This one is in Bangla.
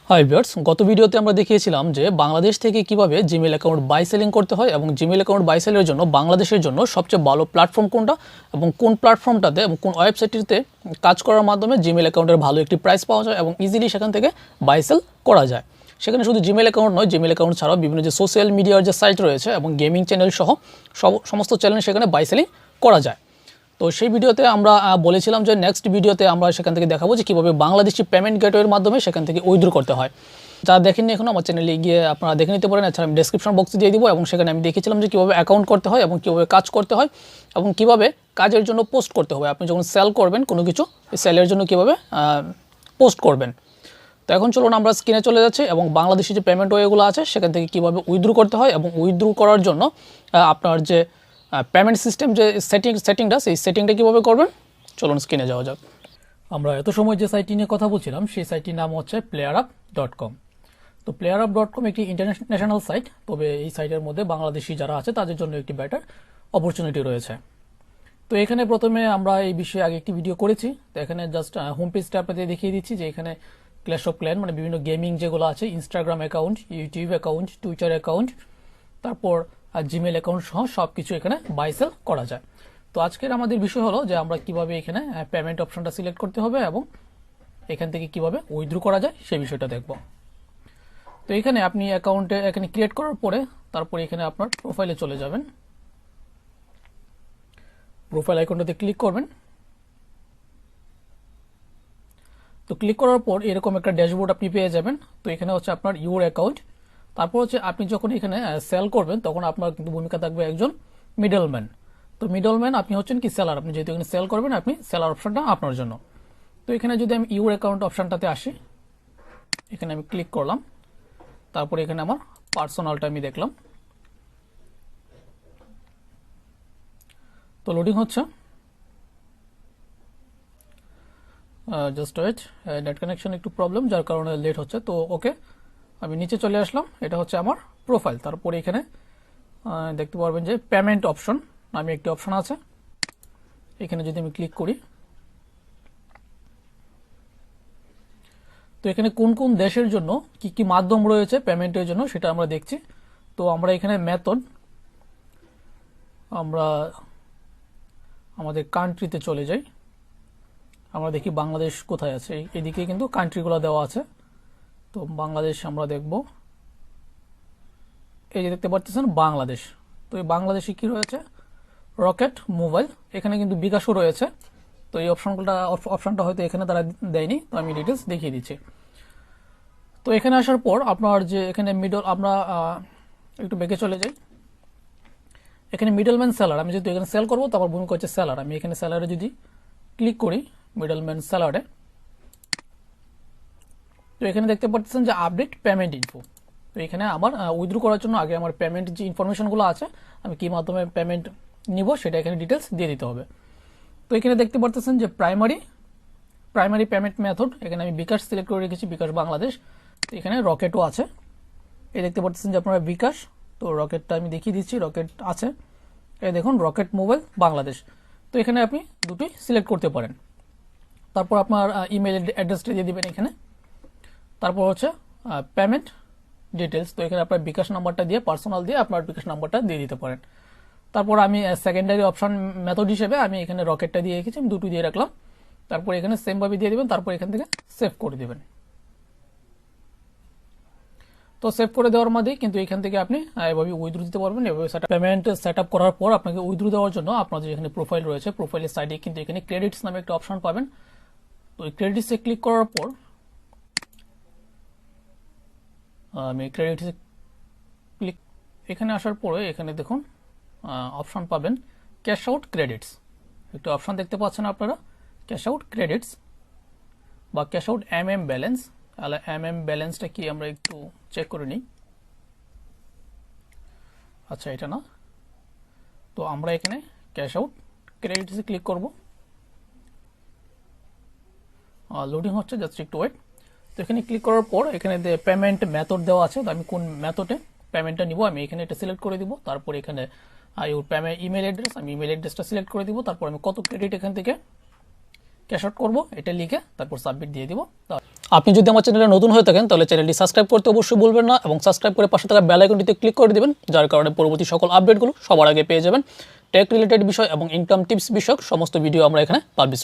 হাই ভিউয়ার্স, গত ভিডিওতে আমরা দেখিয়েছিলাম যে বাংলাদেশ থেকে কিভাবে জিমেইল অ্যাকাউন্ট বাই সেলিং করতে হয় এবং জিমেইল অ্যাকাউন্ট বাই সেলের জন্য বাংলাদেশের জন্য সবচেয়ে ভালো প্ল্যাটফর্ম কোনটা এবং কোন প্ল্যাটফর্মটাতে এবং কোন ওয়েবসাইটটিতে কাজ করার মাধ্যমে জিমেইল অ্যাকাউন্টের ভালো একটি প্রাইস পাওয়া যায় এবং ইজিলি সেখান থেকে বাই সেল করা যায়। সেখানে শুধু জিমেইল অ্যাকাউন্ট নয়, জিমেইল অ্যাকাউন্ট ছাড়াও বিভিন্ন যে সোশ্যাল মিডিয়ার যে সাইট রয়েছে এবং গেমিং চ্যানেল সহ সমস্ত চ্যানেল সেখানে বাই সেলিং করা যায়। তো সেই ভিডিওতে আমরা বলেছিলাম যে নেক্সট ভিডিওতে আমরা সেখান থেকে দেখাবো যে কীভাবে বাংলাদেশি পেমেন্ট গেটওয়ের মাধ্যমে সেখান থেকে উইথড্র করতে হয়। যারা দেখেননি এখনও আমার চ্যানেলে গিয়ে আপনারা দেখে নিতে পারেন। এছাড়া আমি ডেসক্রিপশন বক্সে দিয়ে দিব এবং সেখানে আমি দেখিয়েছিলাম যে কীভাবে অ্যাকাউন্ট করতে হয় এবং কীভাবে কাজ করতে হয় এবং কীভাবে কাজের জন্য পোস্ট করতে হবে। আপনি যখন সেল করবেন কোনো কিছু, সেলের জন্য কীভাবে পোস্ট করবেন। তো এখন চলুন আমরা স্ক্রিনে চলে যাচ্ছি এবং বাংলাদেশি যে পেমেন্ট ওয়েগুলো আছে সেখান থেকে কীভাবে উইথড্র করতে হয় এবং উইথড্র করার জন্য আপনার যে পেমেন্ট সিস্টেম যে সেটিংটা সেই সেটিংটা কীভাবে করবেন, চলুন স্ক্রিনে যাওয়া যাক। আমরা এত সময় যে সাইটটি নিয়ে কথা বলছিলাম সেই সাইটটির নাম হচ্ছে playerup.com। তো playerup.com একটি ইন্টারন্যাশনাল সাইট, তবে এই সাইটের মধ্যে বাংলাদেশি যারা আছে তাদের জন্য একটি বেটার অপরচুনিটি রয়েছে। তো এখানে প্রথমে আমরা এই বিষয়ে আগে একটি ভিডিও করেছি। তো এখানে জাস্ট হোম পেজটা আপনাদের দেখিয়ে দিচ্ছি যে এখানে ক্ল্যাশ অফ ক্ল্যান মানে বিভিন্ন গেমিং যেগুলো আছে, Instagram account, YouTube account, Twitter account, তারপর জিমেল অ্যাকাউন্ট সহ সব কিছু এখানে বাই সেল করা যায়। তো আজকের আমাদের বিষয় হলো যে আমরা কিভাবে এখানে পেমেন্ট অপশনটা সিলেক্ট করতে হবে এবং এখান থেকে কিভাবে উইথড্র করা যায় সেই বিষয়টা দেখব। তো এখানে আপনি অ্যাকাউন্টে এখানে ক্রিয়েট করার পরে তারপরে এখানে আপনার প্রোফাইলে চলে যাবেন। প্রোফাইল আইকনটাতে ক্লিক করবেন। তো ক্লিক করার পর এরকম একটা ড্যাশবোর্ড আপনি পেয়ে যাবেন। তো এখানে হচ্ছে আপনার ইউর অ্যাকাউন্ট, তারপর হচ্ছে আপনি যখন এখানে সেল করবেন তখন আপনার কিন্তু ভূমিকা থাকবে একজন মিডলম্যান। তো মিডলম্যান আপনি হচ্ছেন কি সেলার, আপনি যেহেতু এখানে সেল করবেন আপনি সেলার অপশনটা আপনার জন্য। তো এখানে যদি আমি ইউর অ্যাকাউন্ট অপশনটাতে আসি, এখানে আমি ক্লিক করলাম, তারপরে এখানে আমার পার্সোনালটা আমি দেখলাম। তো লোডিং হচ্ছে, জাস্ট ওয়েট, নেট কানেকশন একটু প্রবলেম যার কারণে লেট হচ্ছে। তো ওকে, আমি নিচে চলে আসলাম, এটা হচ্ছে আমার প্রোফাইল। তারপরে এখানে দেখতে পারবেন যে পেমেন্ট অপশন আমি একটি অপশন আছে, এখানে যদি আমি ক্লিক করি তো এখানে কোন কোন দেশের জন্য কি কি মাধ্যম রয়েছে পেমেন্টের জন্য সেটা আমরা দেখছি। তো আমরা এখানে মেথড, আমরা আমাদের কান্ট্রিতে চলে যাই, আমরা দেখি বাংলাদেশ কোথায় আছে। এদিকে কিন্তু কান্ট্রিগুলো দেওয়া আছে। তো বাংলাদেশ আমরা দেখব, এই যে দেখতে পাচ্ছেন বাংলাদেশ। তো এই বাংলাদেশে কি রয়েছে, রকেট মোবাইল, এখানে কিন্তু বিকাশও রয়েছে। তো এই অপশনটা হয়তো এখানে তারা দেয়নি, তো আমি ডিটেলস দেখিয়ে দিচ্ছি। তো এখানে আসার পর আপনার যে এখানে আমরা একটু বেঁকে চলে যাই, এখানে মিডলম্যান সেলার, আমি যেহেতু এখানে সেল করবো তারপর ভূমিকা হচ্ছে সেলার, আমি এখানে সেলারে যদি ক্লিক করি মিডলম্যান সেলারে, তো এখানে দেখতে পাচ্ছেন যে আপডেট পেমেন্ট ইনফো। তো এখানে আমার উইথড্র করার জন্য আগে আমার পেমেন্ট যে ইনফরমেশনগুলো আছে, আমি কি মাধ্যমে পেমেন্ট নিব সেটা এখানে ডিটেলস দিয়ে দিতে হবে। তো এখানে দেখতে পাচ্ছেন যে প্রাইমারি পেমেন্ট মেথড, এখানে আমি বিকাশ সিলেক্ট করে রেখেছি, বিকাশ বাংলাদেশ। তো এখানে রকেটও আছে, এই দেখতে পাচ্ছেন যে আপনারা বিকাশ, তো রকেটটা আমি দেখিয়ে দিচ্ছি, রকেট আছে, এই দেখুন রকেট মোবাইল বাংলাদেশ। তো এখানে আপনি দুটোই সিলেক্ট করতে পারেন। তারপর আপনার ইমেল অ্যাড্রেসটা দিয়ে দিবেন এখানে, তারপর হচ্ছে পেমেন্ট ডিটেলস। তো এখানে আপনার বিকাশ নাম্বারটা দিয়ে, পার্সোনাল দিয়ে আপনার বিকাশ নাম্বারটা দিয়ে দিতে পারেন। তারপর আমি সেকেন্ডারি অপশন মেথড হিসেবে আমি এখানে রকেটটা দিয়ে রেখেছি, আমি দুটো দিয়ে রাখলাম। তারপর এখানে সেম ভাবে দিয়ে দিবেন, তারপর এখান থেকে সেভ করে দিবেন। তো সেভ করে দেওয়ার মধ্যেই কিন্তু এখান থেকে আপনি এভাবে উইথড্র দিতে পারবেন। এভাবে পেমেন্ট সেট আপ করার পর আপনাকে উইথড্র দেওয়ার জন্য আপনাদের এখানে প্রোফাইল রয়েছে, প্রোফাইলের সাইডে কিন্তু এখানে ক্রেডিটস নামে একটা অপশন পাবেন। তো এই ক্রেডিটসে ক্লিক করার পর আমি ক্রেডিটসে ক্লিক, এখানে আসার পরে এখানে দেখুন অপশন পাবেন ক্যাশ আউট ক্রেডিটস, একটা অপশন দেখতে পাচ্ছেন আপনারা, ক্যাশ আউট ক্রেডিটস বা ক্যাশ আউট ব্যালেন্স। ব্যালেন্সটা কি আমরা একটু চেক করে নিই। আচ্ছা, এটা না, তো আমরা এখানে ক্যাশ আউট ক্রেডিটসে ক্লিক করব। লোডিং হচ্ছে, জাস্ট একটু ওয়েট। তো এখানে ক্লিক করার পর এখানে পেমেন্ট মেথড দেওয়া আছে, তো আমি কোন মেথডে পেমেন্টটা নিব আমি এখানে এটা সিলেক্ট করে দিব। তারপর এখানে ইমেল অ্যাড্রেস, আমি ইমেল অ্যাড্রেসটা সিলেক্ট করে দিব। তারপর আমি কত ক্রেডিট এখান থেকে ক্যাশ আউট করবো, এটা লিখে তারপর সাবমিট দিয়ে দিব। আপনি যদি আমার চ্যানেলে নতুন হয়ে থাকেন তাহলে চ্যানেলটি সাবস্ক্রাইব করতে অবশ্যই ভুলবেন না এবং সাবস্ক্রাইব করে পাশে থাকা বেল আইকনটিতে ক্লিক করে দিবেন, যার কারণে পরবর্তী সকল আপডেটগুলো সবার আগে পেয়ে যাবেন। টেক রিলেটেড বিষয় এবং ইনকাম টিপস বিষয়ক সমস্ত ভিডিও আমরা এখানে পাবলিশ